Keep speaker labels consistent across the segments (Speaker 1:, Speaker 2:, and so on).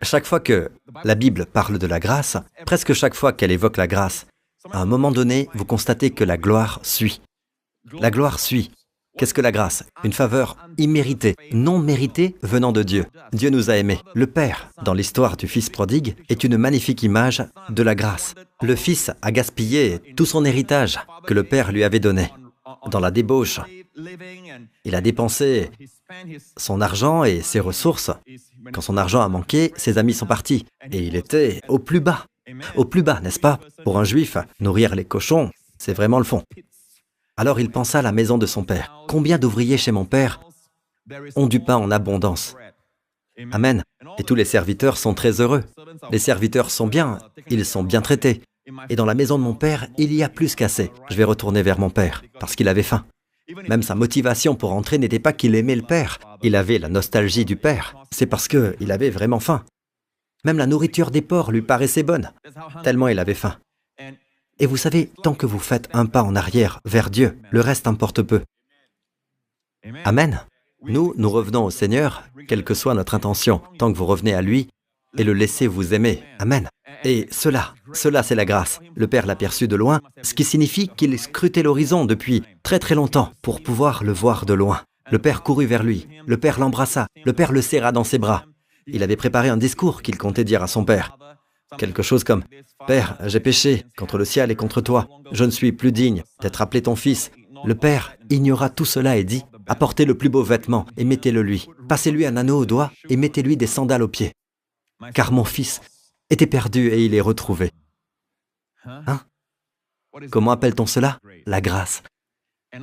Speaker 1: Chaque fois que la Bible parle de la grâce, presque chaque fois qu'elle évoque la grâce, à un moment donné, vous constatez que la gloire suit. La gloire suit. Qu'est-ce que la grâce? Une faveur imméritée, non méritée venant de Dieu. Dieu nous a aimés. Le Père, dans l'histoire du Fils prodigue, est une magnifique image de la grâce. Le Fils a gaspillé tout son héritage que le Père lui avait donné. Dans la débauche, il a dépensé son argent et ses ressources. Quand son argent a manqué, ses amis sont partis. Et il était au plus bas. Au plus bas, n'est-ce pas? Pour un juif, nourrir les cochons, c'est vraiment le fond. Alors il pensa à la maison de son père. Combien d'ouvriers chez mon père ont du pain en abondance? Amen. Et tous les serviteurs sont très heureux. Les serviteurs sont bien, ils sont bien traités. Et dans la maison de mon père, il y a plus qu'assez. Je vais retourner vers mon père, parce qu'il avait faim. Même sa motivation pour entrer n'était pas qu'il aimait le père. Il avait la nostalgie du père. C'est parce qu'il avait vraiment faim. Même la nourriture des porcs lui paraissait bonne, tellement il avait faim. Et vous savez, tant que vous faites un pas en arrière vers Dieu, le reste importe peu. Amen. Nous revenons au Seigneur, quelle que soit notre intention, tant que vous revenez à lui et le laissez vous aimer. Amen. Et cela c'est la grâce. Le Père l'aperçut de loin, ce qui signifie qu'il scrutait l'horizon depuis très très longtemps pour pouvoir le voir de loin. Le Père courut vers lui, le Père l'embrassa, le Père le serra dans ses bras. Il avait préparé un discours qu'il comptait dire à son Père. Quelque chose comme « Père, j'ai péché contre le ciel et contre toi. Je ne suis plus digne d'être appelé ton fils. » Le Père ignora tout cela et dit « Apportez le plus beau vêtement et mettez-le lui. Passez-lui un anneau au doigt et mettez-lui des sandales aux pieds. Car mon fils était perdu et il est retrouvé. » Hein? Comment appelle-t-on cela? La grâce.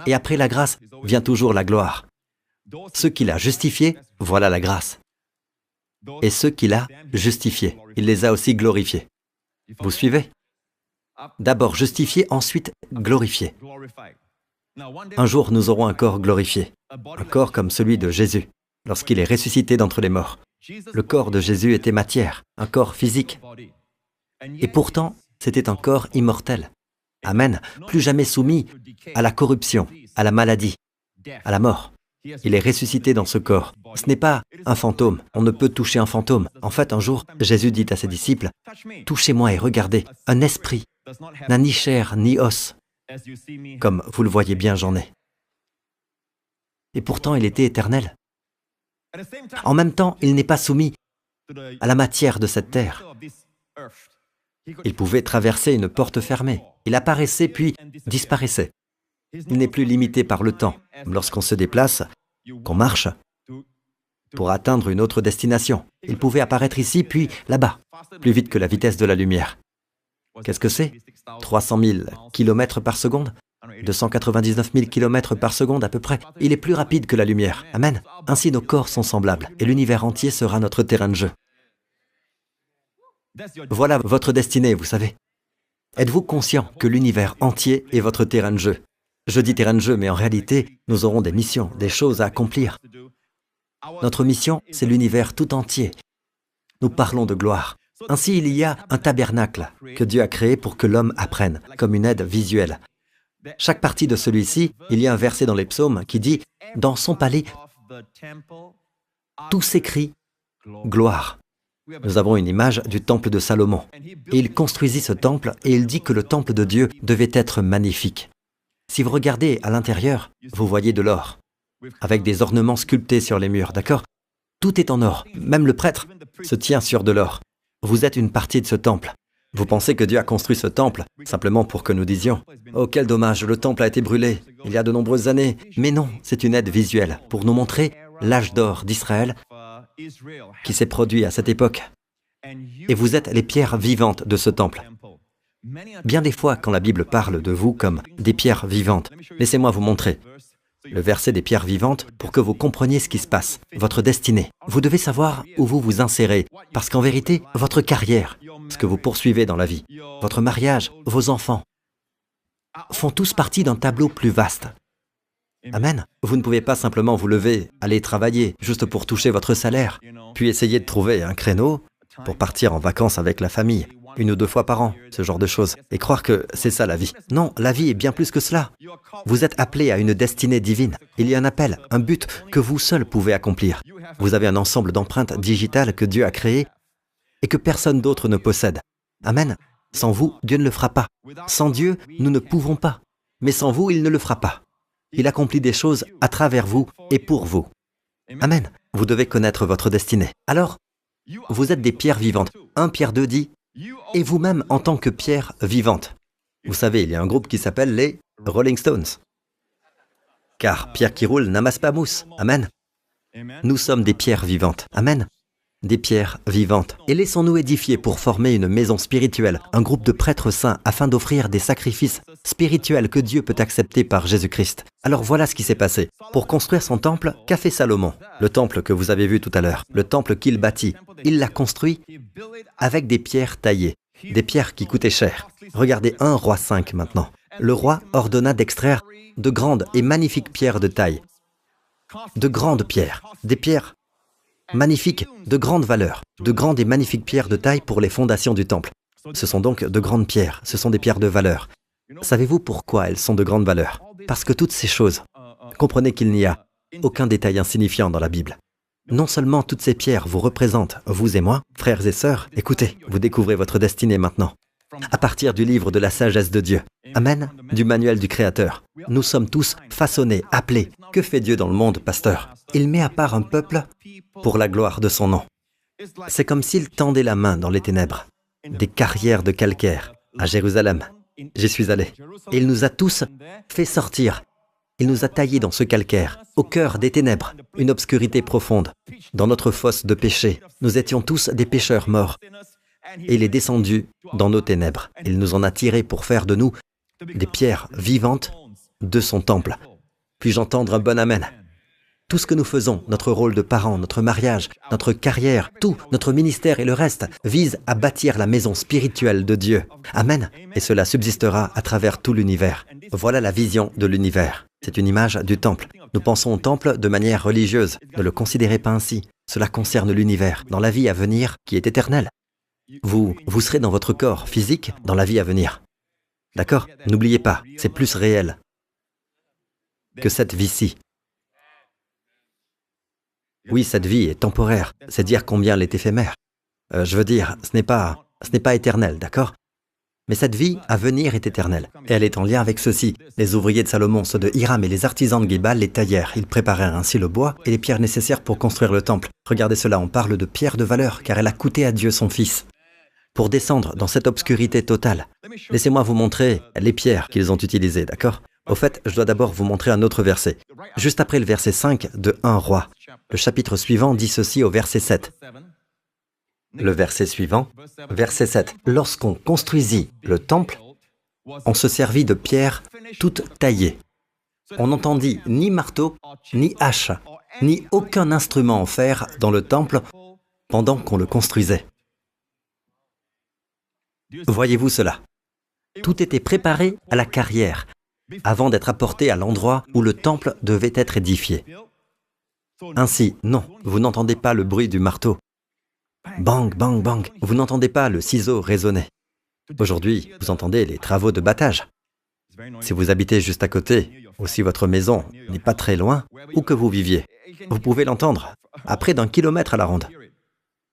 Speaker 1: Et après la grâce vient toujours la gloire. Ceux qu'il a justifiés, voilà la grâce. Et ceux qu'il a justifiés, il les a aussi glorifiés. Vous suivez? D'abord justifiés, ensuite glorifiés. Un jour, nous aurons un corps glorifié, un corps comme celui de Jésus, lorsqu'il est ressuscité d'entre les morts. Le corps de Jésus était matière, un corps physique. Et pourtant, c'était un corps immortel. Amen. Plus jamais soumis à la corruption, à la maladie, à la mort. Il est ressuscité dans ce corps. Ce n'est pas un fantôme. On ne peut toucher un fantôme. En fait, un jour, Jésus dit à ses disciples, « Touchez-moi et regardez, un esprit n'a ni chair ni os. Comme vous le voyez bien, j'en ai. » Et pourtant, il était éternel. En même temps, il n'est pas soumis à la matière de cette terre. Il pouvait traverser une porte fermée. Il apparaissait puis disparaissait. Il n'est plus limité par le temps. Lorsqu'on se déplace, qu'on marche, pour atteindre une autre destination. Il pouvait apparaître ici, puis là-bas, plus vite que la vitesse de la lumière. Qu'est-ce que c'est? 300 000 km par seconde? 299 000 km par seconde à peu près. Il est plus rapide que la lumière. Amen. Ainsi nos corps sont semblables, et l'univers entier sera notre terrain de jeu. Voilà votre destinée, vous savez. Êtes-vous conscient que l'univers entier est votre terrain de jeu? Je dis terrain de jeu, mais en réalité, nous aurons des missions, des choses à accomplir. Notre mission, c'est l'univers tout entier. Nous parlons de gloire. Ainsi, il y a un tabernacle que Dieu a créé pour que l'homme apprenne, comme une aide visuelle. Chaque partie de celui-ci, il y a un verset dans les psaumes qui dit « Dans son palais, tout s'écrit gloire ». Nous avons une image du temple de Salomon. Et il construisit ce temple et il dit que le temple de Dieu devait être magnifique. Si vous regardez à l'intérieur, vous voyez de l'or, avec des ornements sculptés sur les murs, d'accord? Tout est en or, même le prêtre se tient sur de l'or. Vous êtes une partie de ce temple. Vous pensez que Dieu a construit ce temple simplement pour que nous disions « Oh, quel dommage, le temple a été brûlé, il y a de nombreuses années. » Mais non, c'est une aide visuelle pour nous montrer l'âge d'or d'Israël qui s'est produit à cette époque. Et vous êtes les pierres vivantes de ce temple. Bien des fois, quand la Bible parle de vous comme des pierres vivantes, laissez-moi vous montrer le verset des pierres vivantes pour que vous compreniez ce qui se passe, votre destinée. Vous devez savoir où vous vous insérez, parce qu'en vérité, votre carrière, ce que vous poursuivez dans la vie, votre mariage, vos enfants, font tous partie d'un tableau plus vaste. Amen. Vous ne pouvez pas simplement vous lever, aller travailler, juste pour toucher votre salaire, puis essayer de trouver un créneau pour partir en vacances avec la famille, 1 ou 2 fois par an, ce genre de choses, et croire que c'est ça la vie. Non, la vie est bien plus que cela. Vous êtes appelé à une destinée divine. Il y a un appel, un but que vous seul pouvez accomplir. Vous avez un ensemble d'empreintes digitales que Dieu a créées et que personne d'autre ne possède. Amen. Sans vous, Dieu ne le fera pas. Sans Dieu, nous ne pouvons pas. Mais sans vous, il ne le fera pas. Il accomplit des choses à travers vous et pour vous. Amen. Vous devez connaître votre destinée. Alors, vous êtes des pierres vivantes. 1 Pierre 2 dit « Et vous-même en tant que pierre vivante ». Vous savez, il y a un groupe qui s'appelle les Rolling Stones. Car pierre qui roule n'amasse pas mousse. Amen. Nous sommes des pierres vivantes. Amen. Des pierres vivantes. Et laissons-nous édifier pour former une maison spirituelle, un groupe de prêtres saints afin d'offrir des sacrifices spirituels que Dieu peut accepter par Jésus-Christ. Alors voilà ce qui s'est passé. Pour construire son temple, qu'a fait Salomon? Le temple que vous avez vu tout à l'heure, le temple qu'il bâtit, il l'a construit avec des pierres taillées, des pierres qui coûtaient cher. Regardez 1 Roi 5 maintenant. Le roi ordonna d'extraire de grandes et magnifiques pierres de taille. De grandes pierres, des pierres magnifiques, de grande valeur, de grandes et magnifiques pierres de taille pour les fondations du temple. Ce sont donc de grandes pierres, ce sont des pierres de valeur. Savez-vous pourquoi elles sont de grande valeur? Parce que toutes ces choses, comprenez qu'il n'y a aucun détail insignifiant dans la Bible. Non seulement toutes ces pierres vous représentent, vous et moi, frères et sœurs, écoutez, vous découvrez votre destinée maintenant. À partir du livre de la sagesse de Dieu, Amen, du manuel du Créateur, nous sommes tous façonnés, appelés. Que fait Dieu dans le monde, pasteur? Il met à part un peuple pour la gloire de son nom. C'est comme s'il tendait la main dans les ténèbres. Des carrières de calcaire à Jérusalem. J'y suis allé. Et il nous a tous fait sortir. Il nous a taillés dans ce calcaire, au cœur des ténèbres, une obscurité profonde. Dans notre fosse de péché, nous étions tous des pécheurs morts. Et il est descendu dans nos ténèbres. Il nous en a tirés pour faire de nous des pierres vivantes de son temple. Puis-je entendre un bon amen? Tout ce que nous faisons, notre rôle de parents, notre mariage, notre carrière, tout, notre ministère et le reste, vise à bâtir la maison spirituelle de Dieu. Amen. Et cela subsistera à travers tout l'univers. Voilà la vision de l'univers. C'est une image du temple. Nous pensons au temple de manière religieuse. Ne le considérez pas ainsi. Cela concerne l'univers, dans la vie à venir, qui est éternelle. Vous serez dans votre corps physique, dans la vie à venir. D'accord? N'oubliez pas, c'est plus réel que cette vie-ci. Oui, cette vie est temporaire, c'est dire combien elle est éphémère. Je veux dire, ce n'est pas éternel, d'accord? Mais cette vie à venir est éternelle, et elle est en lien avec ceci. Les ouvriers de Salomon, ceux de Hiram et les artisans de Gébal les taillèrent. Ils préparèrent ainsi le bois et les pierres nécessaires pour construire le temple. Regardez cela, on parle de pierre de valeur, car elle a coûté à Dieu son Fils. Pour descendre dans cette obscurité totale, laissez-moi vous montrer les pierres qu'ils ont utilisées, d'accord? Au fait, je dois d'abord vous montrer un autre verset. Juste après le verset 5 de 1 Roi, le chapitre suivant dit ceci au verset 7. Le verset suivant, verset 7. Lorsqu'on construisit le temple, on se servit de pierres toutes taillées. On n'entendit ni marteau, ni hache, ni aucun instrument en fer dans le temple pendant qu'on le construisait. Voyez-vous cela? Tout était préparé à la carrière, avant d'être apporté à l'endroit où le temple devait être édifié. Ainsi, non, vous n'entendez pas le bruit du marteau. Bang, bang, bang, vous n'entendez pas le ciseau résonner. Aujourd'hui, vous entendez les travaux de battage. Si vous habitez juste à côté, ou si votre maison n'est pas très loin, où que vous viviez, vous pouvez l'entendre à près d'1 kilomètre à la ronde.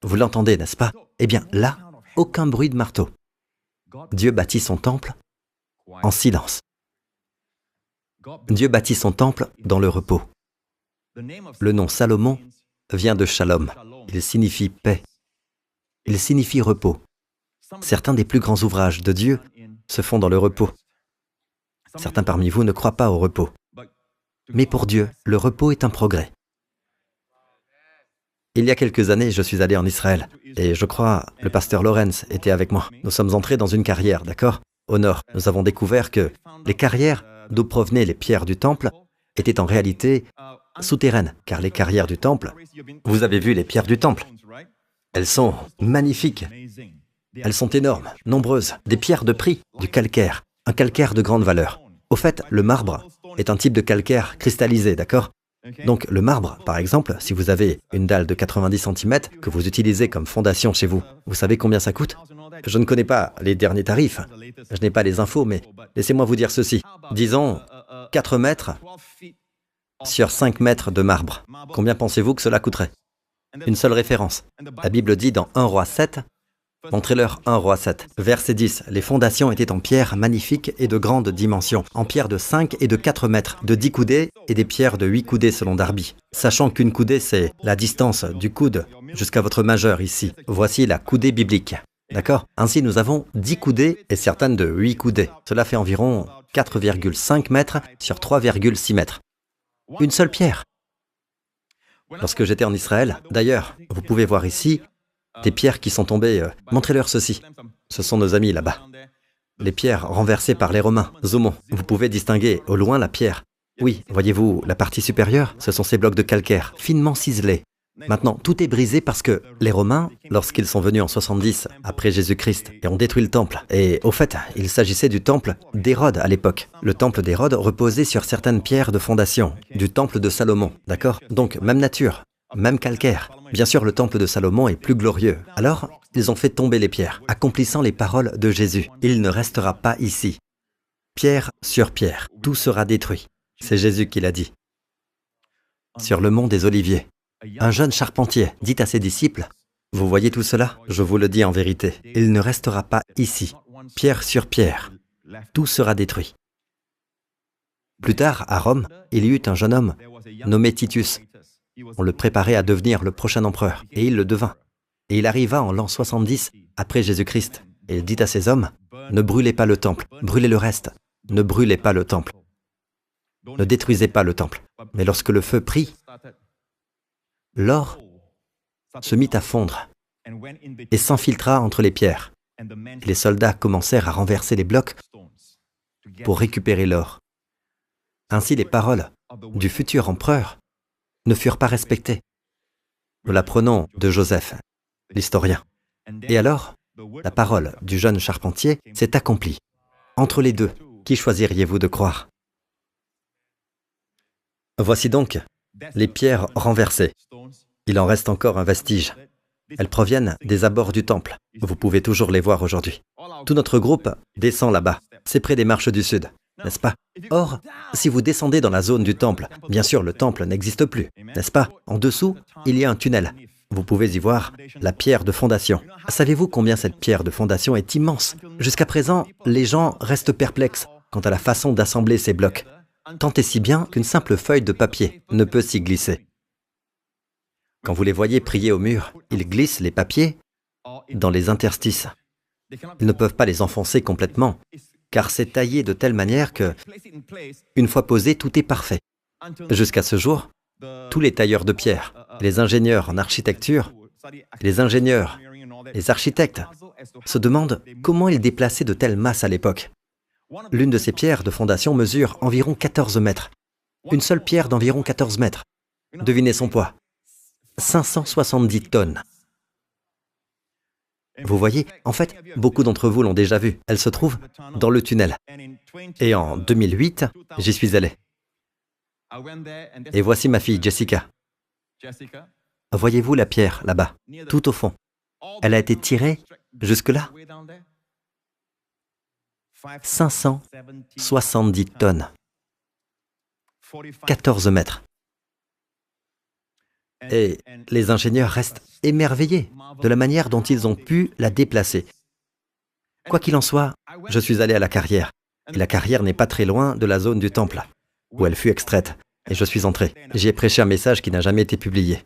Speaker 1: Vous l'entendez, n'est-ce pas? Eh bien, là, aucun bruit de marteau. Dieu bâtit son temple en silence. Dieu bâtit son temple dans le repos. Le nom Salomon vient de Shalom. Il signifie paix. Il signifie repos. Certains des plus grands ouvrages de Dieu se font dans le repos. Certains parmi vous ne croient pas au repos. Mais pour Dieu, le repos est un progrès. Il y a quelques années, je suis allé en Israël. Et je crois, le pasteur Lawrence était avec moi. Nous sommes entrés dans une carrière, d'accord? Au nord, nous avons découvert que les carrières d'où provenaient les pierres du temple étaient en réalité souterraines, car les carrières du temple, vous avez vu les pierres du temple, elles sont magnifiques, elles sont énormes, nombreuses, des pierres de prix, du calcaire, un calcaire de grande valeur. Au fait, le marbre est un type de calcaire cristallisé, d'accord? Donc le marbre, par exemple, si vous avez une dalle de 90 cm que vous utilisez comme fondation chez vous, vous savez combien ça coûte? Je ne connais pas les derniers tarifs, je n'ai pas les infos, mais laissez-moi vous dire ceci. Disons 4 mètres sur 5 mètres de marbre. Combien pensez-vous que cela coûterait? Une seule référence. La Bible dit dans 1 Roi 7 Montrez-leur 1 Roi 7. Verset 10. Les fondations étaient en pierre magnifique et de grande dimension, en pierre de 5 et de 4 mètres, de 10 coudées et des pierres de 8 coudées selon Darby. Sachant qu'une coudée, c'est la distance du coude jusqu'à votre majeur ici. Voici la coudée biblique. D'accord? Ainsi, nous avons 10 coudées et certaines de 8 coudées. Cela fait environ 4,5 mètres sur 3,6 mètres. Une seule pierre. Lorsque j'étais en Israël, d'ailleurs, vous pouvez voir ici des pierres qui sont tombées. Montrez-leur ceci. Ce sont nos amis là-bas. Les pierres renversées par les Romains. Zoomons. Vous pouvez distinguer au loin la pierre. Oui, voyez-vous, la partie supérieure, ce sont ces blocs de calcaire, finement ciselés. Maintenant, tout est brisé parce que les Romains, lorsqu'ils sont venus en 70 après Jésus-Christ et ont détruit le temple, et au fait, il s'agissait du temple d'Hérode à l'époque. Le temple d'Hérode reposait sur certaines pierres de fondation, du temple de Salomon, d'accord? Donc, même nature, même calcaire. Bien sûr, le temple de Salomon est plus glorieux. Alors, ils ont fait tomber les pierres, accomplissant les paroles de Jésus. Il ne restera pas ici. Pierre sur pierre, tout sera détruit. C'est Jésus qui l'a dit. Sur le mont des Oliviers, un jeune charpentier dit à ses disciples, « Vous voyez tout cela? Je vous le dis en vérité, il ne restera pas ici. Pierre sur pierre, tout sera détruit. » Plus tard, à Rome, il y eut un jeune homme nommé Titus. On le préparait à devenir le prochain empereur, et il le devint. Et il arriva en l'an 70 après Jésus-Christ, et il dit à ses hommes, « Ne brûlez pas le temple, brûlez le reste. Ne brûlez pas le temple. Ne détruisez pas le temple. » Mais lorsque le feu prit, l'or se mit à fondre et s'infiltra entre les pierres. Les soldats commencèrent à renverser les blocs pour récupérer l'or. Ainsi, les paroles du futur empereur ne furent pas respectées. Nous l'apprenons de Joseph, l'historien. Et alors, la parole du jeune charpentier s'est accomplie. Entre les deux, qui choisiriez-vous de croire? Voici donc les pierres renversées. Il en reste encore un vestige. Elles proviennent des abords du temple. Vous pouvez toujours les voir aujourd'hui. Tout notre groupe descend là-bas. C'est près des marches du sud, n'est-ce pas? Or, si vous descendez dans la zone du temple, bien sûr, le temple n'existe plus, n'est-ce pas? En dessous, il y a un tunnel. Vous pouvez y voir la pierre de fondation. Savez-vous combien cette pierre de fondation est immense? Jusqu'à présent, les gens restent perplexes quant à la façon d'assembler ces blocs. Tant et si bien qu'une simple feuille de papier ne peut s'y glisser. Quand vous les voyez prier au mur, ils glissent les papiers dans les interstices. Ils ne peuvent pas les enfoncer complètement, car c'est taillé de telle manière que, une fois posé, tout est parfait. Jusqu'à ce jour, tous les tailleurs de pierre, les ingénieurs en architecture, les ingénieurs, les architectes, se demandent comment ils déplaçaient de telles masses à l'époque. L'une de ces pierres de fondation mesure environ 14 mètres. Une seule pierre d'environ 14 mètres. Devinez son poids. 570 tonnes. Vous voyez, en fait, beaucoup d'entre vous l'ont déjà vue. Elle se trouve dans le tunnel. Et en 2008, j'y suis allé. Et voici ma fille Jessica. Voyez-vous la pierre là-bas, tout au fond? Elle a été tirée jusque-là. 570 tonnes. 14 mètres. Et les ingénieurs restent émerveillés de la manière dont ils ont pu la déplacer. Quoi qu'il en soit, je suis allé à la carrière. Et la carrière n'est pas très loin de la zone du temple, où elle fut extraite. Et je suis entré. J'y ai prêché un message qui n'a jamais été publié.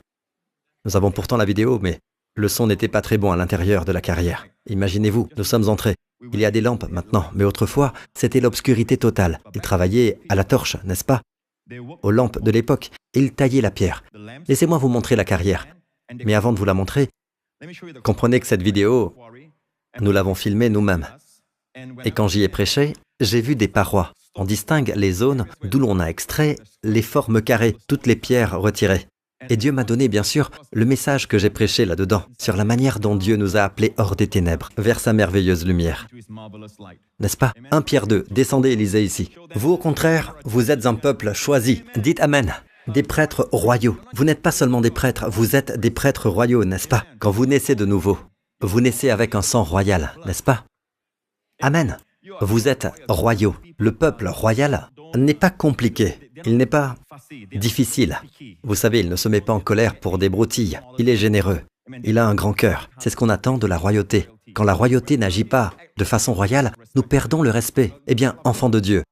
Speaker 1: Nous avons pourtant la vidéo, mais le son n'était pas très bon à l'intérieur de la carrière. Imaginez-vous, nous sommes entrés. Il y a des lampes maintenant, mais autrefois, c'était l'obscurité totale. Ils travaillaient à la torche, n'est-ce pas? Aux lampes de l'époque, et ils taillaient la pierre. Laissez-moi vous montrer la carrière. Mais avant de vous la montrer, comprenez que cette vidéo, nous l'avons filmée nous-mêmes. Et quand j'y ai prêché, j'ai vu des parois. On distingue les zones d'où l'on a extrait les formes carrées, toutes les pierres retirées. Et Dieu m'a donné, bien sûr, le message que j'ai prêché là-dedans, sur la manière dont Dieu nous a appelés hors des ténèbres, vers sa merveilleuse lumière. N'est-ce pas? 1 Pierre 2, descendez et lisez ici. Vous, au contraire, vous êtes un peuple choisi. Dites Amen. Des prêtres royaux. Vous n'êtes pas seulement des prêtres, vous êtes des prêtres royaux, n'est-ce pas? Quand vous naissez de nouveau, vous naissez avec un sang royal, n'est-ce pas? Amen. Vous êtes royaux. Le peuple royal n'est pas compliqué. Il n'est pas difficile. Vous savez, il ne se met pas en colère pour des broutilles. Il est généreux. Il a un grand cœur. C'est ce qu'on attend de la royauté. Quand la royauté n'agit pas de façon royale, nous perdons le respect. Eh bien, enfants de Dieu,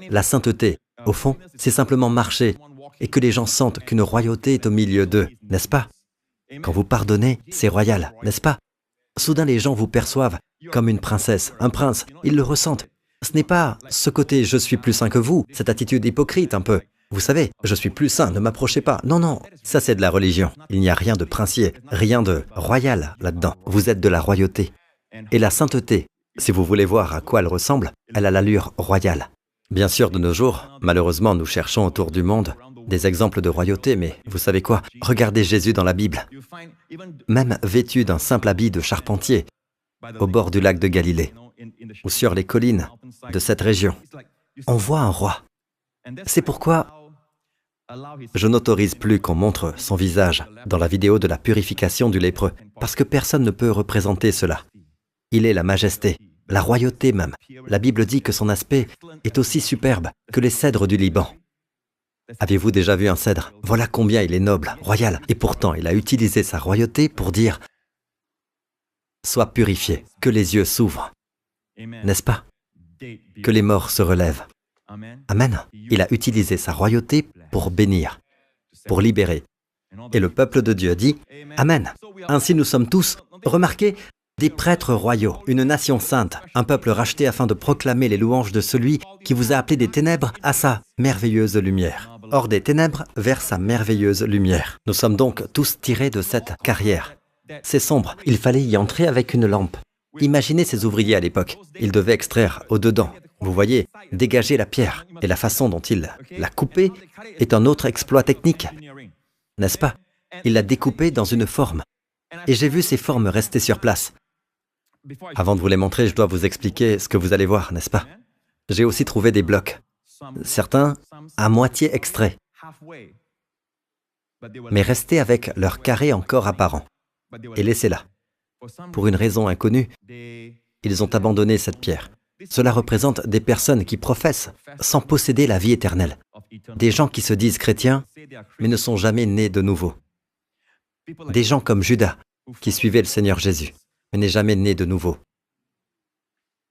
Speaker 1: la sainteté, au fond, c'est simplement marcher et que les gens sentent qu'une royauté est au milieu d'eux, n'est-ce pas? Quand vous pardonnez, c'est royal, n'est-ce pas? Soudain, les gens vous perçoivent comme une princesse, un prince, ils le ressentent. Ce n'est pas ce côté « je suis plus saint que vous », cette attitude hypocrite un peu. Vous savez, je suis plus saint, ne m'approchez pas. Non, non, ça c'est de la religion. Il n'y a rien de princier, rien de royal là-dedans. Vous êtes de la royauté. Et la sainteté, si vous voulez voir à quoi elle ressemble, elle a l'allure royale. Bien sûr, de nos jours, malheureusement, nous cherchons autour du monde des exemples de royauté, mais vous savez quoi? Regardez Jésus dans la Bible, même vêtu d'un simple habit de charpentier, au bord du lac de Galilée, ou sur les collines de cette région. On voit un roi. C'est pourquoi je n'autorise plus qu'on montre son visage dans la vidéo de la purification du lépreux, parce que personne ne peut représenter cela. Il est la majesté, la royauté même. La Bible dit que son aspect est aussi superbe que les cèdres du Liban. Avez-vous déjà vu un cèdre? Voilà combien il est noble, royal, et pourtant il a utilisé sa royauté pour dire « Sois purifié, que les yeux s'ouvrent ». N'est-ce pas? Que les morts se relèvent. Amen. Il a utilisé sa royauté pour bénir, pour libérer. Et le peuple de Dieu dit « Amen ». Ainsi nous sommes tous, remarquez, des prêtres royaux, une nation sainte, un peuple racheté afin de proclamer les louanges de celui qui vous a appelé des ténèbres à sa merveilleuse lumière. Hors des ténèbres vers sa merveilleuse lumière. Nous sommes donc tous tirés de cette carrière. C'est sombre, il fallait y entrer avec une lampe. Imaginez ces ouvriers à l'époque. Ils devaient extraire au-dedans, vous voyez, dégager la pierre. Et la façon dont il l'a coupée est un autre exploit technique, n'est-ce pas? Il l'a découpée dans une forme. Et j'ai vu ces formes rester sur place. Avant de vous les montrer, je dois vous expliquer ce que vous allez voir, n'est-ce pas? J'ai aussi trouvé des blocs, certains à moitié extraits, mais restés avec leur carré encore apparent, et laissés là. Pour une raison inconnue, ils ont abandonné cette pierre. Cela représente des personnes qui professent sans posséder la vie éternelle. Des gens qui se disent chrétiens, mais ne sont jamais nés de nouveau. Des gens comme Judas, qui suivait le Seigneur Jésus, mais n'est jamais né de nouveau.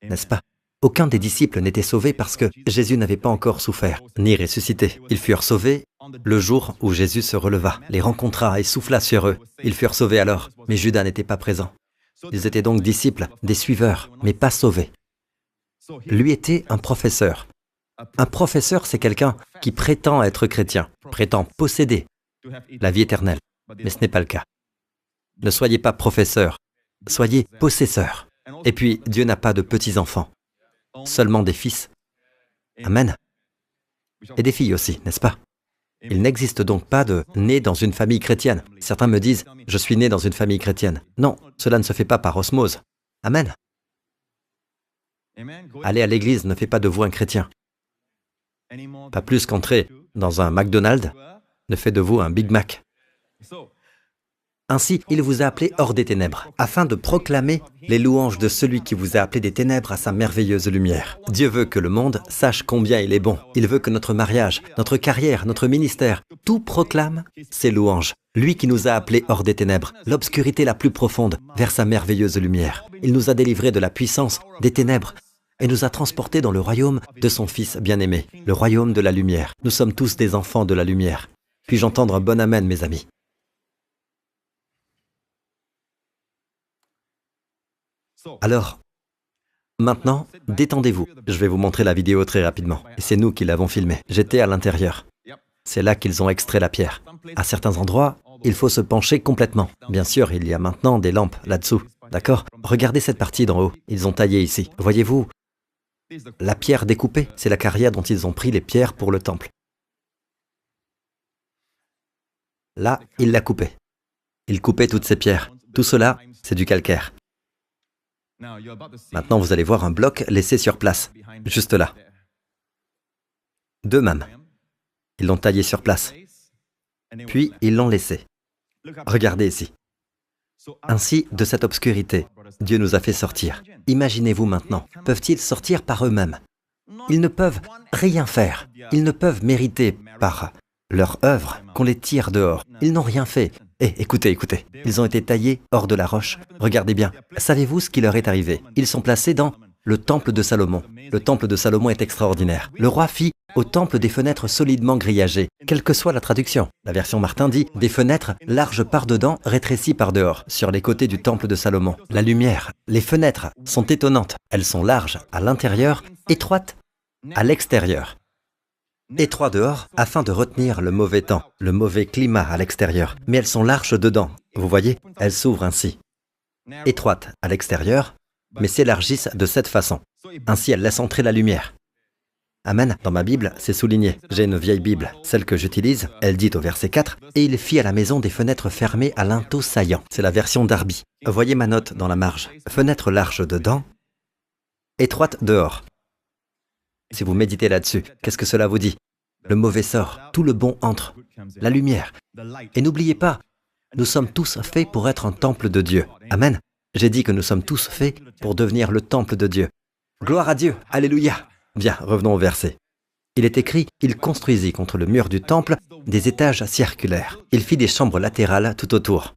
Speaker 1: N'est-ce pas? Aucun des disciples n'était sauvé parce que Jésus n'avait pas encore souffert, ni ressuscité. Ils furent sauvés le jour où Jésus se releva, les rencontra et souffla sur eux. Ils furent sauvés alors, mais Judas n'était pas présent. Ils étaient donc disciples, des suiveurs, mais pas sauvés. Lui était un professeur. Un professeur, c'est quelqu'un qui prétend être chrétien, prétend posséder la vie éternelle, mais ce n'est pas le cas. Ne soyez pas professeur, soyez possesseur. Et puis, Dieu n'a pas de petits-enfants, seulement des fils. Amen. Et des filles aussi, n'est-ce pas? Il n'existe donc pas de né dans une famille chrétienne. Certains me disent, je suis né dans une famille chrétienne. Non, cela ne se fait pas par osmose. Amen. Aller à l'église ne fait pas de vous un chrétien. Pas plus qu'entrer dans un McDonald's ne fait de vous un Big Mac. Ainsi, il vous a appelé hors des ténèbres, afin de proclamer les louanges de celui qui vous a appelé des ténèbres à sa merveilleuse lumière. Dieu veut que le monde sache combien il est bon. Il veut que notre mariage, notre carrière, notre ministère, tout proclame ses louanges. Lui qui nous a appelés hors des ténèbres, l'obscurité la plus profonde, vers sa merveilleuse lumière. Il nous a délivrés de la puissance des ténèbres et nous a transportés dans le royaume de son Fils bien-aimé, le royaume de la lumière. Nous sommes tous des enfants de la lumière. Puis-je entendre un bon amen, mes amis? Alors, maintenant, détendez-vous. Je vais vous montrer la vidéo très rapidement. Et c'est nous qui l'avons filmée. J'étais à l'intérieur. C'est là qu'ils ont extrait la pierre. À certains endroits, il faut se pencher complètement. Bien sûr, il y a maintenant des lampes là-dessous. D'accord? Regardez cette partie d'en haut. Ils ont taillé ici. Voyez-vous, la pierre découpée, c'est la carrière dont ils ont pris les pierres pour le temple. Là, ils la coupaient. Ils coupaient toutes ces pierres. Tout cela, c'est du calcaire. Maintenant, vous allez voir un bloc laissé sur place, juste là. D'eux-mêmes. Ils l'ont taillé sur place. Puis, ils l'ont laissé. Regardez ici. Ainsi, de cette obscurité, Dieu nous a fait sortir. Imaginez-vous maintenant, peuvent-ils sortir par eux-mêmes? Ils ne peuvent rien faire. Ils ne peuvent mériter par leur œuvre qu'on les tire dehors. Ils n'ont rien fait. Écoutez, écoutez. Ils ont été taillés hors de la roche. Regardez bien. Savez-vous ce qui leur est arrivé? Ils sont placés dans le temple de Salomon. Le temple de Salomon est extraordinaire. Le roi fit au temple des fenêtres solidement grillagées, quelle que soit la traduction. La version Martin dit des fenêtres larges par dedans, rétrécies par dehors, sur les côtés du temple de Salomon. La lumière, les fenêtres sont étonnantes. Elles sont larges à l'intérieur, étroites à l'extérieur. Étroites dehors afin de retenir le mauvais temps, le mauvais climat à l'extérieur. Mais elles sont larges dedans. Vous voyez, elles s'ouvrent ainsi. Étroites à l'extérieur, mais s'élargissent de cette façon. Ainsi, elles laissent entrer la lumière. Amen. Dans ma Bible, c'est souligné. J'ai une vieille Bible. Celle que j'utilise, elle dit au verset 4, « Et il fit à la maison des fenêtres fermées à linteaux saillants. » C'est la version Darby. Voyez ma note dans la marge. Fenêtre large dedans, étroite dehors. Si vous méditez là-dessus, qu'est-ce que cela vous dit? Le mauvais sort, tout le bon entre, la lumière. Et n'oubliez pas, nous sommes tous faits pour être un temple de Dieu. Amen. J'ai dit que nous sommes tous faits pour devenir le temple de Dieu. Gloire à Dieu, alléluia. Bien, revenons au verset. Il est écrit, il construisit contre le mur du temple des étages circulaires. Il fit des chambres latérales tout autour.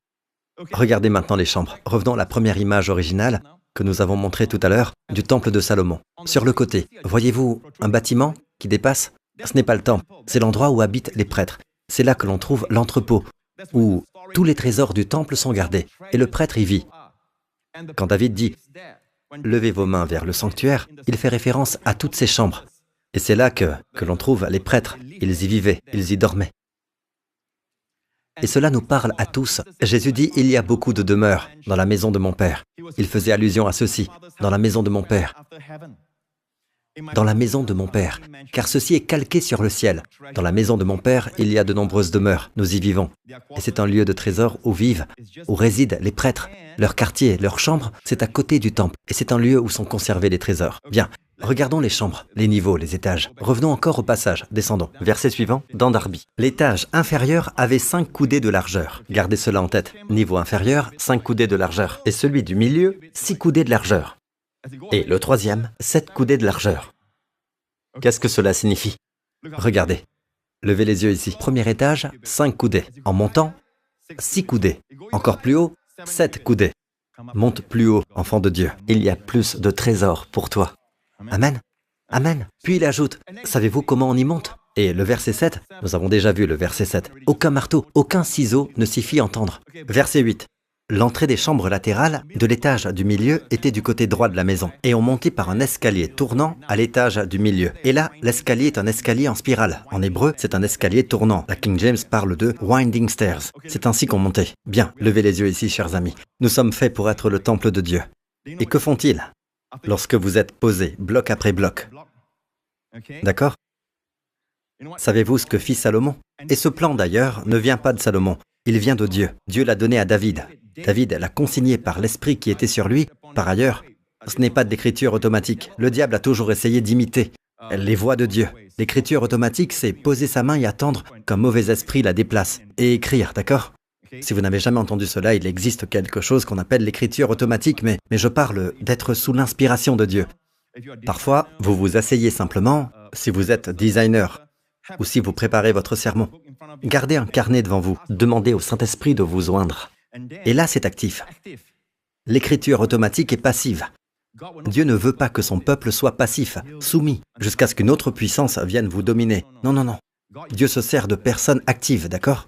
Speaker 1: Regardez maintenant les chambres. Revenons à la première image originale que nous avons montrée tout à l'heure du temple de Salomon. Sur le côté, voyez-vous un bâtiment qui dépasse? Ce n'est pas le temple, c'est l'endroit où habitent les prêtres. C'est là que l'on trouve l'entrepôt, où tous les trésors du temple sont gardés, et le prêtre y vit. Quand David dit « Levez vos mains vers le sanctuaire », il fait référence à toutes ces chambres. Et c'est là que l'on trouve les prêtres. Ils y vivaient, ils y dormaient. Et cela nous parle à tous. Jésus dit « Il y a beaucoup de demeures dans la maison de mon Père ». Il faisait allusion à ceci, « Dans la maison de mon Père ». Dans la maison de mon Père, car ceci est calqué sur le ciel. Dans la maison de mon Père, il y a de nombreuses demeures, nous y vivons. Et c'est un lieu de trésor où vivent, où résident les prêtres. Leur quartier, leur chambre, c'est à côté du temple. Et c'est un lieu où sont conservés les trésors. Bien, regardons les chambres, les niveaux, les étages. Revenons encore au passage, descendons. Verset suivant, dans Darby. L'étage inférieur avait 5 coudées de largeur. Gardez cela en tête. Niveau inférieur, 5 coudées de largeur. Et celui du milieu, 6 coudées de largeur. Et le troisième, 7 coudées de largeur. Qu'est-ce que cela signifie? Regardez. Levez les yeux ici. Premier étage, 5 coudées. En montant, 6 coudées. Encore plus haut, 7 coudées. Monte plus haut, enfant de Dieu. Il y a plus de trésors pour toi. Amen. Amen. Puis il ajoute, savez-vous comment on y monte? Et le verset 7, nous avons déjà vu le verset 7. Aucun marteau, aucun ciseau ne s'y fit entendre. Verset 8. L'entrée des chambres latérales de l'étage du milieu était du côté droit de la maison, et on montait par un escalier tournant à l'étage du milieu. Et là, l'escalier est un escalier en spirale. En hébreu, c'est un escalier tournant. La King James parle de « winding stairs ». C'est ainsi qu'on montait. Bien, levez les yeux ici, chers amis. Nous sommes faits pour être le temple de Dieu. Et que font-ils lorsque vous êtes posés, bloc après bloc? D'accord? Savez-vous ce que fit Salomon? Et ce plan, d'ailleurs, ne vient pas de Salomon. Il vient de Dieu. Dieu l'a donné à David. David l'a consigné par l'esprit qui était sur lui. Par ailleurs, ce n'est pas de l'écriture automatique. Le diable a toujours essayé d'imiter les voix de Dieu. L'écriture automatique, c'est poser sa main et attendre qu'un mauvais esprit la déplace. Et écrire, d'accord? Si vous n'avez jamais entendu cela, il existe quelque chose qu'on appelle l'écriture automatique, mais je parle d'être sous l'inspiration de Dieu. Parfois, vous vous asseyez simplement, si vous êtes designer, ou si vous préparez votre sermon. Gardez un carnet devant vous, demandez au Saint-Esprit de vous oindre. Et là, c'est actif. L'écriture automatique est passive. Dieu ne veut pas que son peuple soit passif, soumis, jusqu'à ce qu'une autre puissance vienne vous dominer. Non, non, non. Dieu se sert de personnes actives, d'accord?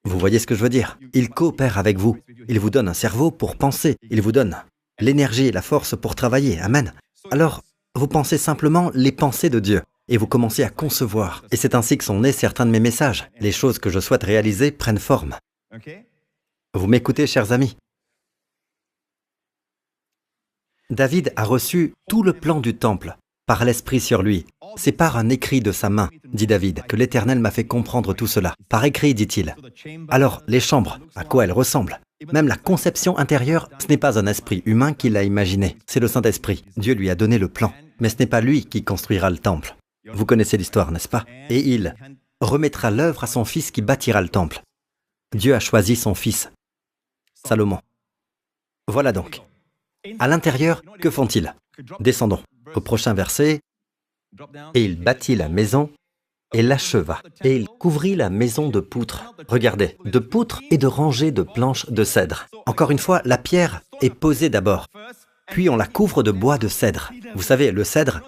Speaker 1: Vous voyez ce que je veux dire? Il coopère avec vous. Il vous donne un cerveau pour penser. Il vous donne l'énergie et la force pour travailler. Amen. Alors, vous pensez simplement les pensées de Dieu. Et vous commencez à concevoir. Et c'est ainsi que sont nés certains de mes messages. Les choses que je souhaite réaliser prennent forme. Vous m'écoutez, chers amis? David a reçu tout le plan du temple, par l'Esprit sur lui. C'est par un écrit de sa main, dit David, que l'Éternel m'a fait comprendre tout cela. Par écrit, dit-il. Alors, les chambres, à quoi elles ressemblent? Même la conception intérieure, ce n'est pas un esprit humain qui l'a imaginé. C'est le Saint-Esprit. Dieu lui a donné le plan. Mais ce n'est pas lui qui construira le temple. Vous connaissez l'histoire, n'est-ce pas? Et il remettra l'œuvre à son fils qui bâtira le temple. Dieu a choisi son fils, Salomon. Voilà donc. À l'intérieur, que font-ils? Descendons au prochain verset. Et il bâtit la maison et l'acheva. Et il couvrit la maison de poutres. Regardez, de poutres et de rangées de planches de cèdre. Encore une fois, la pierre est posée d'abord, puis on la couvre de bois de cèdre. Vous savez, le cèdre,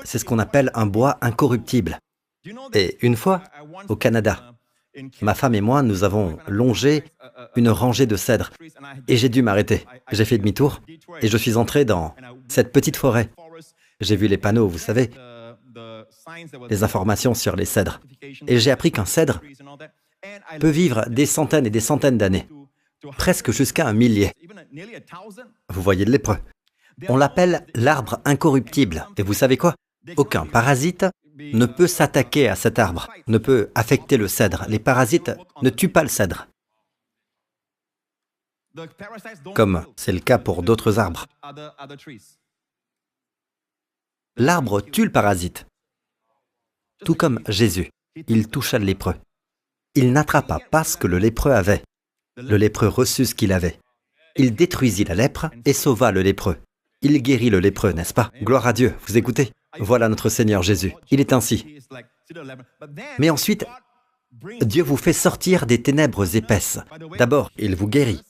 Speaker 1: c'est ce qu'on appelle un bois incorruptible. Et une fois, au Canada, ma femme et moi, nous avons longé une rangée de cèdres et j'ai dû m'arrêter. J'ai fait demi-tour et je suis entré dans cette petite forêt. J'ai vu les panneaux, vous savez, les informations sur les cèdres. Et j'ai appris qu'un cèdre peut vivre des centaines et des centaines d'années, presque jusqu'à 1 millier. Vous voyez de lépreux. On l'appelle l'arbre incorruptible. Et vous savez quoi? Aucun parasite ne peut s'attaquer à cet arbre, ne peut affecter le cèdre. Les parasites ne tuent pas le cèdre, comme c'est le cas pour d'autres arbres. L'arbre tue le parasite, tout comme Jésus. Il toucha le lépreux. Il n'attrapa pas ce que le lépreux avait. Le lépreux reçut ce qu'il avait. Il détruisit la lèpre et sauva le lépreux. Il guérit le lépreux, n'est-ce pas? Gloire à Dieu, vous écoutez? Voilà notre Seigneur Jésus. Il est ainsi. Mais ensuite, Dieu vous fait sortir des ténèbres épaisses. D'abord, il vous guérit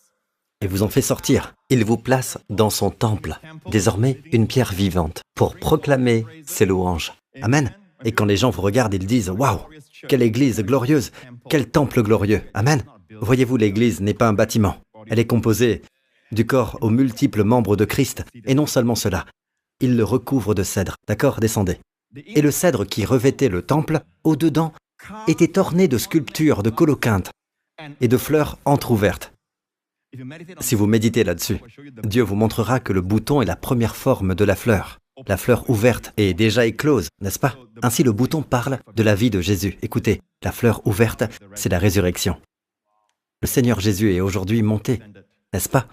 Speaker 1: et vous en fait sortir. Il vous place dans son temple, désormais une pierre vivante, pour proclamer ses louanges. Amen. Et quand les gens vous regardent, ils disent « Waouh, quelle église glorieuse, quel temple glorieux. » Amen. Voyez-vous, l'église n'est pas un bâtiment. Elle est composée du corps aux multiples membres de Christ. Et non seulement cela, il le recouvre de cèdre. D'accord? Descendez. Et le cèdre qui revêtait le temple, au-dedans, était orné de sculptures, de colocyntes et de fleurs entr'ouvertes. Si vous méditez là-dessus, Dieu vous montrera que le bouton est la première forme de la fleur. La fleur ouverte est déjà éclose, n'est-ce pas? Ainsi, le bouton parle de la vie de Jésus. Écoutez, la fleur ouverte, c'est la résurrection. Le Seigneur Jésus est aujourd'hui monté, n'est-ce pas?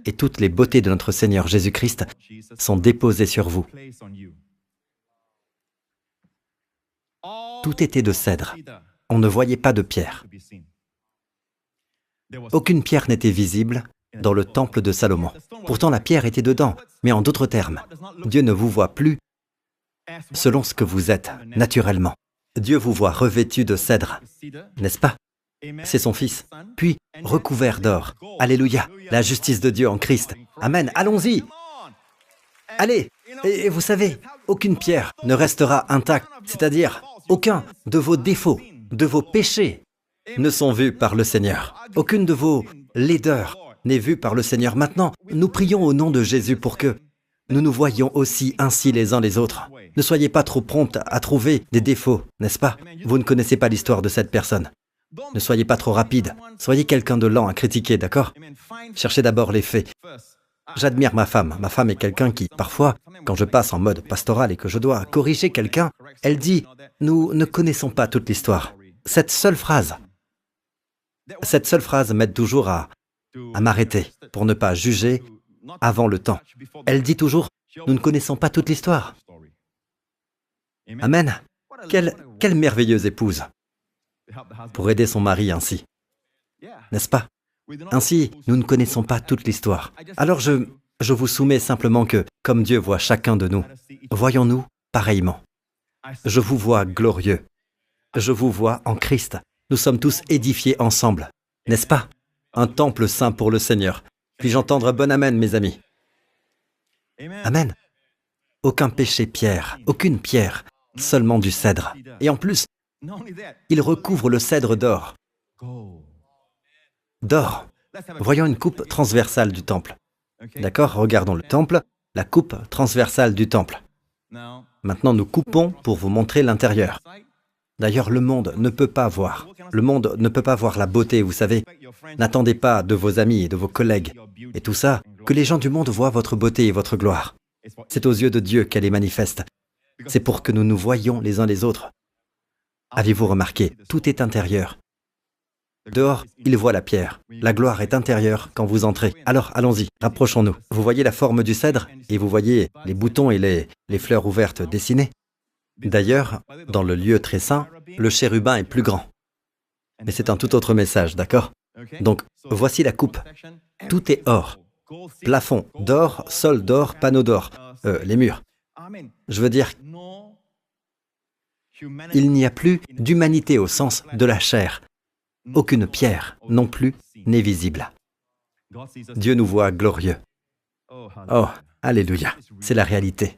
Speaker 1: Et toutes les beautés de notre Seigneur Jésus-Christ sont déposées sur vous. Tout était de cèdre. On ne voyait pas de pierre. Aucune pierre n'était visible dans le temple de Salomon. Pourtant, la pierre était dedans. Mais en d'autres termes, Dieu ne vous voit plus selon ce que vous êtes, naturellement. Dieu vous voit revêtu de cèdre, n'est-ce pas? C'est son Fils, puis recouvert d'or. Alléluia, la justice de Dieu en Christ. Amen, allons-y. Allez, et vous savez, aucune pierre ne restera intacte, c'est-à-dire aucun de vos défauts, de vos péchés ne sont vus par le Seigneur. Aucune de vos laideurs n'est vue par le Seigneur. Maintenant, nous prions au nom de Jésus pour que nous nous voyions aussi ainsi les uns les autres. Ne soyez pas trop promptes à trouver des défauts, n'est-ce pas? Vous ne connaissez pas l'histoire de cette personne. Ne soyez pas trop rapide. Soyez quelqu'un de lent à critiquer, d'accord? Cherchez d'abord les faits. J'admire ma femme. Ma femme est quelqu'un qui, parfois, quand je passe en mode pastoral et que je dois corriger quelqu'un, elle dit « Nous ne connaissons pas toute l'histoire ». Cette seule phrase m'aide toujours à m'arrêter pour ne pas juger avant le temps. Elle dit toujours « Nous ne connaissons pas toute l'histoire ». Amen. Quelle merveilleuse épouse pour aider son mari ainsi, n'est-ce pas? Ainsi, nous ne connaissons pas toute l'histoire. Alors je vous soumets simplement que, comme Dieu voit chacun de nous, voyons-nous pareillement. Je vous vois glorieux. Je vous vois en Christ. Nous sommes tous édifiés ensemble, n'est-ce pas? Un temple saint pour le Seigneur. Puis-je entendre un bon amen, mes amis? Amen. Aucun péché pierre, aucune pierre, seulement du cèdre. Et en plus, il recouvre le cèdre d'or. D'or. Voyons une coupe transversale du temple. D'accord? Regardons le temple, la coupe transversale du temple. Maintenant, nous coupons pour vous montrer l'intérieur. D'ailleurs, le monde ne peut pas voir. Le monde ne peut pas voir la beauté, vous savez. N'attendez pas de vos amis et de vos collègues et tout ça, que les gens du monde voient votre beauté et votre gloire. C'est aux yeux de Dieu qu'elle est manifeste. C'est pour que nous nous voyions les uns les autres. Avez-vous remarqué, tout est intérieur. Dehors, il voit la pierre. La gloire est intérieure quand vous entrez. Alors, allons-y, rapprochons-nous. Vous voyez la forme du cèdre et vous voyez les boutons et les fleurs ouvertes dessinées. D'ailleurs, dans le lieu très saint, le chérubin est plus grand. Mais c'est un tout autre message, d'accord? Donc, voici la coupe. Tout est or. Plafond d'or, sol d'or, panneau d'or. Les murs. Je veux dire, Il n'y a plus d'humanité au sens de la chair. Aucune pierre non plus n'est visible. Dieu nous voit glorieux. Oh, alléluia, c'est la réalité.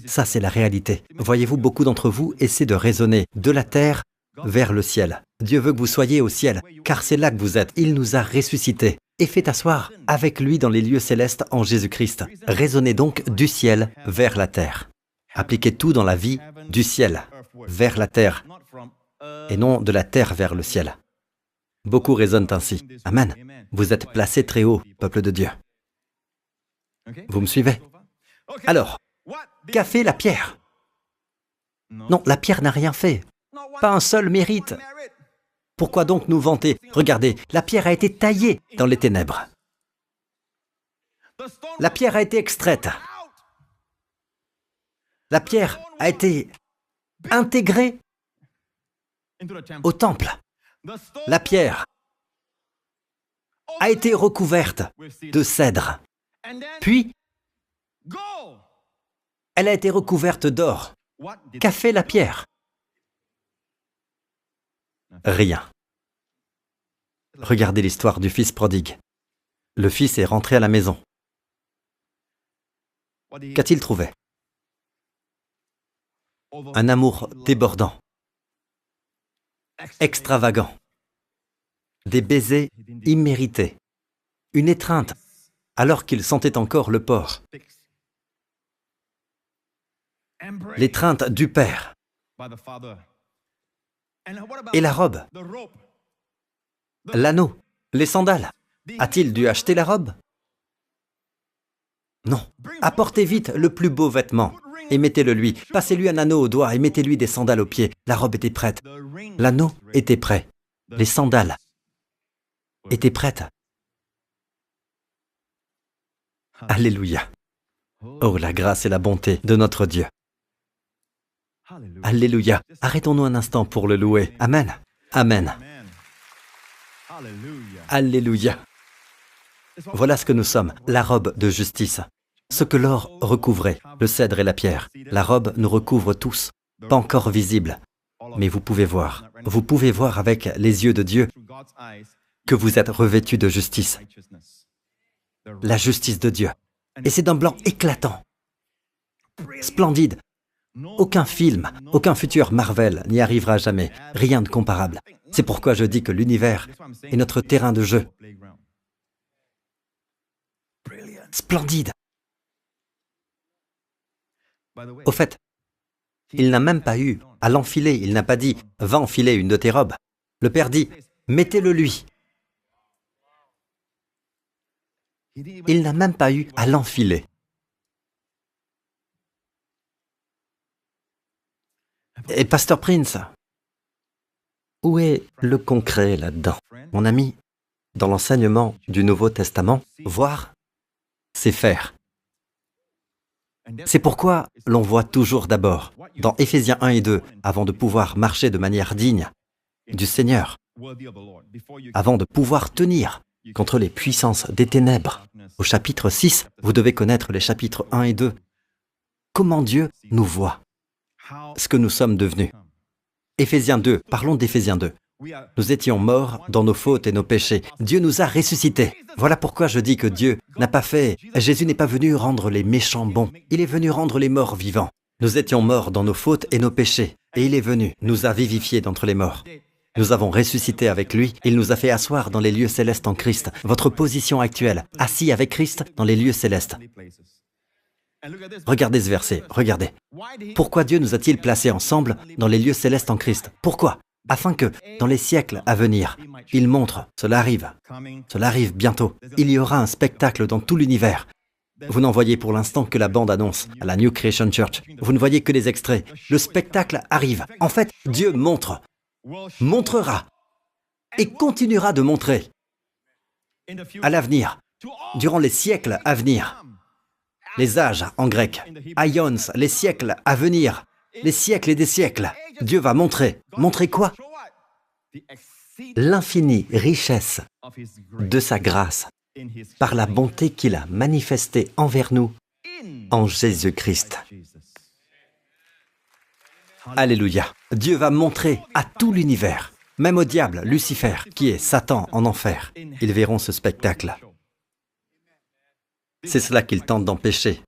Speaker 1: Ça, c'est la réalité. Voyez-vous, beaucoup d'entre vous essaient de raisonner de la terre vers le ciel. Dieu veut que vous soyez au ciel, car c'est là que vous êtes. Il nous a ressuscités et fait asseoir avec lui dans les lieux célestes en Jésus-Christ. Raisonnez donc du ciel vers la terre. Appliquez tout dans la vie du ciel vers la terre, et non de la terre vers le ciel. Beaucoup raisonnent ainsi. Amen. Vous êtes placés très haut, peuple de Dieu. Vous me suivez? Alors, qu'a fait la pierre? Non, la pierre n'a rien fait. Pas un seul mérite. Pourquoi donc nous vanter? Regardez, la pierre a été taillée dans les ténèbres. La pierre a été extraite. La pierre a été intégrée au temple. La pierre a été recouverte de cèdre. Puis, elle a été recouverte d'or. Qu'a fait la pierre? Rien. Regardez l'histoire du fils prodigue. Le fils est rentré à la maison. Qu'a-t-il trouvé? Un amour débordant, extravagant, des baisers immérités, une étreinte alors qu'il sentait encore le porc, l'étreinte du Père. Et la robe, l'anneau, les sandales. A-t-il dû acheter la robe? Non. Apportez vite le plus beau vêtement et mettez-le lui. Passez-lui un anneau au doigt et mettez-lui des sandales aux pieds. La robe était prête. L'anneau était prêt. Les sandales étaient prêtes. Alléluia. Oh, la grâce et la bonté de notre Dieu. Alléluia. Arrêtons-nous un instant pour le louer. Amen. Amen. Alléluia. Voilà ce que nous sommes, la robe de justice. Ce que l'or recouvrait, le cèdre et la pierre. La robe nous recouvre tous, pas encore visible. Mais vous pouvez voir avec les yeux de Dieu que vous êtes revêtus de justice. La justice de Dieu. Et c'est d'un blanc éclatant, splendide. Aucun film, aucun futur Marvel n'y arrivera jamais. Rien de comparable. C'est pourquoi je dis que l'univers est notre terrain de jeu. Splendide. Au fait, il n'a même pas eu à l'enfiler. Il n'a pas dit « va enfiler une de tes robes ». Le Père dit « mettez-le lui ». Il n'a même pas eu à l'enfiler. Et Pasteur Prince, où est le concret là-dedans? Mon ami, dans l'enseignement du Nouveau Testament, voir, c'est faire. C'est pourquoi l'on voit toujours d'abord, dans Éphésiens 1 et 2, avant de pouvoir marcher de manière digne du Seigneur, avant de pouvoir tenir contre les puissances des ténèbres. Au chapitre 6, vous devez connaître les chapitres 1 et 2. Comment Dieu nous voit, ce que nous sommes devenus. Éphésiens 2, parlons d'Éphésiens 2. Nous étions morts dans nos fautes et nos péchés. Dieu nous a ressuscités. Voilà pourquoi je dis que Dieu n'a pas fait... Jésus n'est pas venu rendre les méchants bons. Il est venu rendre les morts vivants. Nous étions morts dans nos fautes et nos péchés. Et il est venu, nous a vivifiés d'entre les morts. Nous avons ressuscité avec lui. Il nous a fait asseoir dans les lieux célestes en Christ. Votre position actuelle, assis avec Christ dans les lieux célestes. Regardez ce verset, regardez. Pourquoi Dieu nous a-t-il placés ensemble dans les lieux célestes en Christ? Pourquoi? Afin que, dans les siècles à venir, il montre, cela arrive bientôt. Il y aura un spectacle dans tout l'univers. Vous n'en voyez pour l'instant que la bande-annonce à la New Creation Church. Vous ne voyez que les extraits. Le spectacle arrive. En fait, Dieu montrera et continuera de montrer à l'avenir, durant les siècles à venir. Les âges en grec, aions, les siècles à venir, les siècles et des siècles. Dieu va montrer. Montrer quoi? L'infinie richesse de sa grâce par la bonté qu'il a manifestée envers nous en Jésus-Christ. Alléluia. Dieu va montrer à tout l'univers, même au diable, Lucifer, qui est Satan en enfer. Ils verront ce spectacle. C'est cela qu'ils tentent d'empêcher.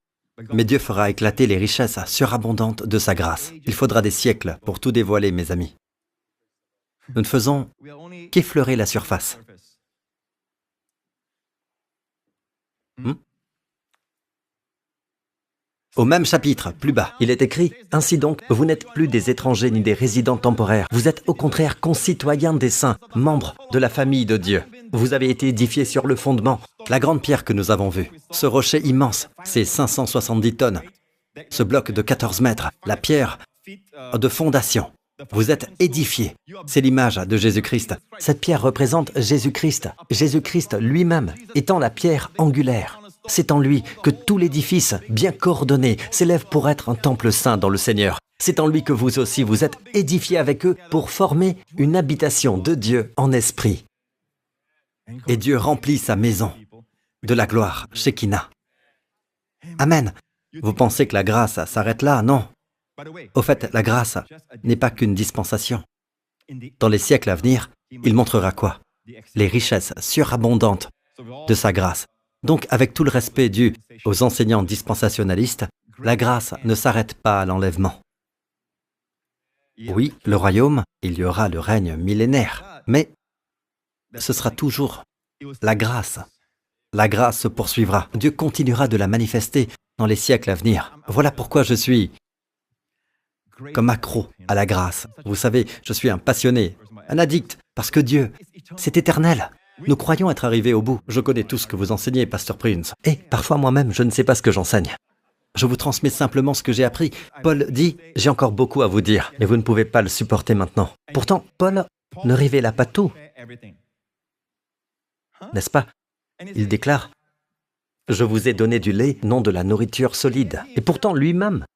Speaker 1: Mais Dieu fera éclater les richesses surabondantes de sa grâce. Il faudra des siècles pour tout dévoiler, mes amis. Nous ne faisons qu'effleurer la surface. Au même chapitre, plus bas, il est écrit « Ainsi donc, vous n'êtes plus des étrangers ni des résidents temporaires. Vous êtes au contraire concitoyens des saints, membres de la famille de Dieu. Vous avez été édifiés sur le fondement, la grande pierre que nous avons vue. Ce rocher immense, c'est 570 tonnes. Ce bloc de 14 mètres, la pierre de fondation. Vous êtes édifiés. C'est l'image de Jésus-Christ. Cette pierre représente Jésus-Christ. Jésus-Christ lui-même étant la pierre angulaire. C'est en lui que tout l'édifice, bien coordonné, s'élève pour être un temple saint dans le Seigneur. C'est en lui que vous aussi vous êtes édifiés avec eux pour former une habitation de Dieu en esprit. Et Dieu remplit sa maison de la gloire, Shekinah. Amen. Vous pensez que la grâce s'arrête là? Non. Au fait, la grâce n'est pas qu'une dispensation. Dans les siècles à venir, il montrera quoi? Les richesses surabondantes de sa grâce. Donc, avec tout le respect dû aux enseignants dispensationalistes, la grâce ne s'arrête pas à l'enlèvement. Oui, le royaume, il y aura le règne millénaire, mais ce sera toujours la grâce. La grâce se poursuivra. Dieu continuera de la manifester dans les siècles à venir. Voilà pourquoi je suis comme accro à la grâce. Vous savez, je suis un passionné, un addict, parce que Dieu, c'est éternel. Nous croyons être arrivés au bout. Je connais tout ce que vous enseignez, Pasteur Prince. Et parfois moi-même, je ne sais pas ce que j'enseigne. Je vous transmets simplement ce que j'ai appris. Paul dit, j'ai encore beaucoup à vous dire, mais vous ne pouvez pas le supporter maintenant. Pourtant, Paul ne révéla pas tout. N'est-ce pas? Il déclare, je vous ai donné du lait, non de la nourriture solide. Et pourtant, lui-même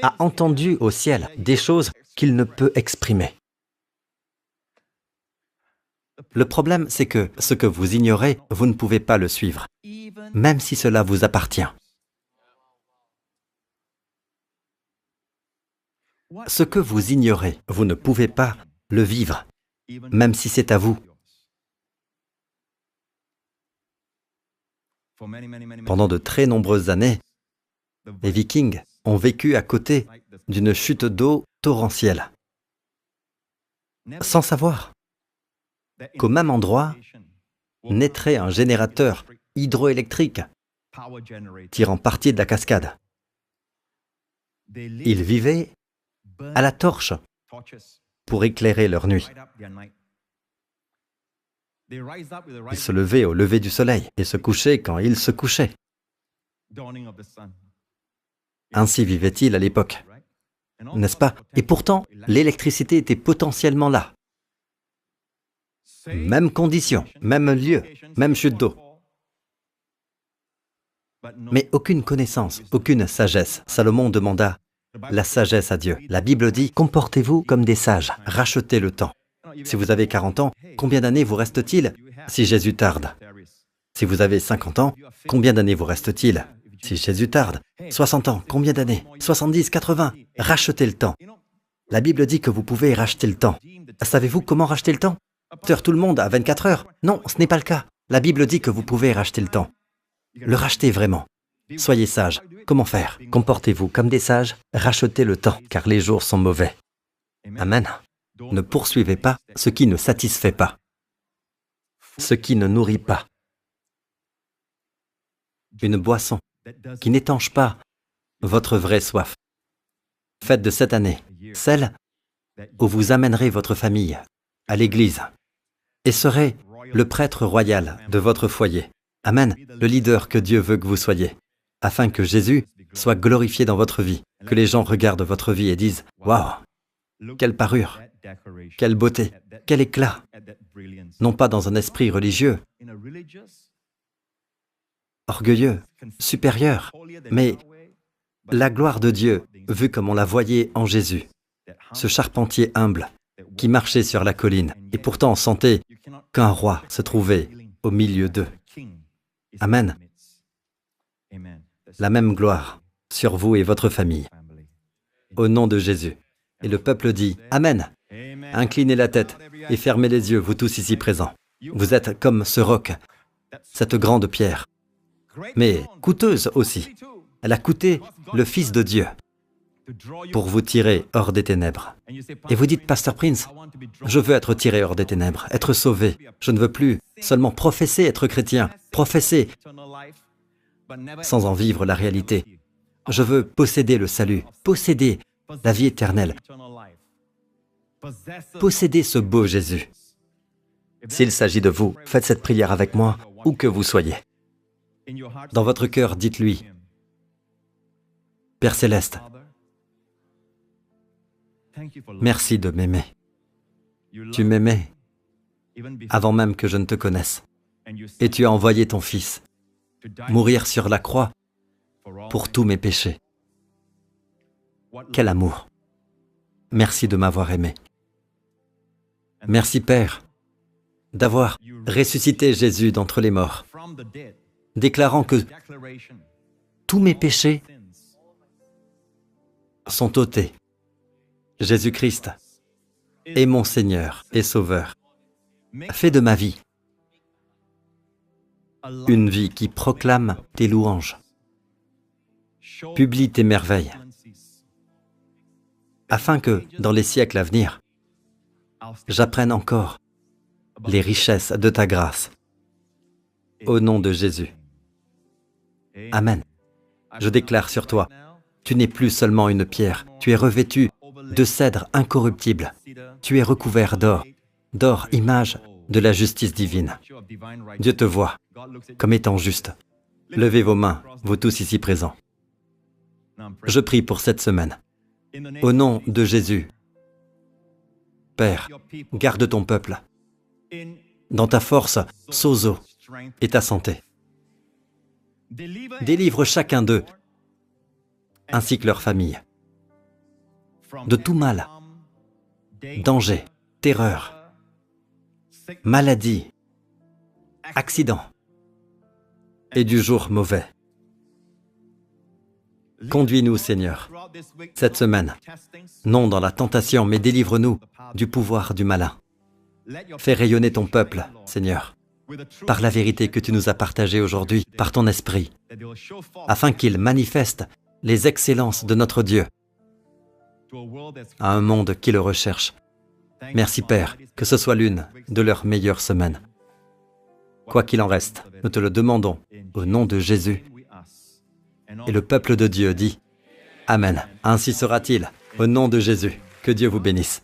Speaker 1: a entendu au ciel des choses qu'il ne peut exprimer. Le problème, c'est que ce que vous ignorez, vous ne pouvez pas le suivre, même si cela vous appartient. Ce que vous ignorez, vous ne pouvez pas le vivre, même si c'est à vous. Pendant de très nombreuses années, les Vikings ont vécu à côté d'une chute d'eau torrentielle, sans savoir qu'au même endroit naîtrait un générateur hydroélectrique tirant parti de la cascade. Ils vivaient à la torche pour éclairer leur nuit. Ils se levaient au lever du soleil et se couchaient quand il se couchait. Ainsi vivaient-ils à l'époque, n'est-ce pas? Et pourtant, l'électricité était potentiellement là. Même condition, même lieu, même chute d'eau. Mais aucune connaissance, aucune sagesse. Salomon demanda la sagesse à Dieu. La Bible dit, comportez-vous comme des sages, rachetez le temps. Si vous avez 40 ans, combien d'années vous reste-t-il si Jésus tarde? Si vous avez 50 ans, combien d'années vous reste-t-il si Jésus tarde? 60 ans, combien d'années? 70, 80, rachetez le temps. La Bible dit que vous pouvez racheter le temps. Savez-vous comment racheter le temps? Tout le monde a 24 heures. Non, ce n'est pas le cas. La Bible dit que vous pouvez racheter le temps. Le racheter vraiment. Soyez sages. Comment faire? Comportez-vous comme des sages, rachetez le temps, car les jours sont mauvais. Amen. Ne poursuivez pas ce qui ne satisfait pas, ce qui ne nourrit pas. Une boisson qui n'étanche pas votre vraie soif. Faites de cette année celle où vous amènerez votre famille à l'église et serez le prêtre royal de votre foyer. Amen, le leader que Dieu veut que vous soyez, afin que Jésus soit glorifié dans votre vie, que les gens regardent votre vie et disent « Waouh, quelle parure, quelle beauté, quel éclat !» Non pas dans un esprit religieux, orgueilleux, supérieur, mais la gloire de Dieu, vue comme on la voyait en Jésus, ce charpentier humble qui marchait sur la colline, et pourtant on sentait qu'un roi se trouvait au milieu d'eux. Amen. La même gloire sur vous et votre famille. au nom de Jésus. Et le peuple dit « Amen ». Inclinez la tête et fermez les yeux, vous tous ici présents. Vous êtes comme ce roc, cette grande pierre, mais coûteuse aussi. Elle a coûté le Fils de Dieu pour vous tirer hors des ténèbres. Et vous dites, Pasteur Prince, je veux être tiré hors des ténèbres, être sauvé. Je ne veux plus seulement professer être chrétien, professer sans en vivre la réalité. Je veux posséder le salut, posséder la vie éternelle, posséder ce beau Jésus. S'il s'agit de vous, faites cette prière avec moi, où que vous soyez. Dans votre cœur, dites-lui, Père Céleste, merci de m'aimer. Tu m'aimais avant même que je ne te connaisse. Et tu as envoyé ton Fils mourir sur la croix pour tous mes péchés. Quel amour! Merci de m'avoir aimé. Merci Père d'avoir ressuscité Jésus d'entre les morts, déclarant que tous mes péchés sont ôtés. Jésus-Christ est mon Seigneur et Sauveur. Fais de ma vie une vie qui proclame tes louanges, publie tes merveilles, afin que, dans les siècles à venir, j'apprenne encore les richesses de ta grâce. Au nom de Jésus. Amen. Je déclare sur toi, tu n'es plus seulement une pierre, tu es revêtu de cèdre incorruptible. Tu es recouvert d'or, d'or, image de la justice divine. Dieu te voit comme étant juste. Levez vos mains, vous tous ici présents. Je prie pour cette semaine. Au nom de Jésus, Père, garde ton peuple dans ta force, sozo, et ta santé. Délivre chacun d'eux, ainsi que leur famille, de tout mal, danger, terreur, maladie, accident et du jour mauvais. Conduis-nous, Seigneur, cette semaine, non dans la tentation, mais délivre-nous du pouvoir du malin. Fais rayonner ton peuple, Seigneur, par la vérité que tu nous as partagée aujourd'hui, par ton esprit, afin qu'il manifeste les excellences de notre Dieu à un monde qui le recherche. Merci Père, que ce soit l'une de leurs meilleures semaines. Quoi qu'il en reste, nous te le demandons au nom de Jésus. Et le peuple de Dieu dit, Amen. Ainsi sera-t-il, au nom de Jésus. Que Dieu vous bénisse.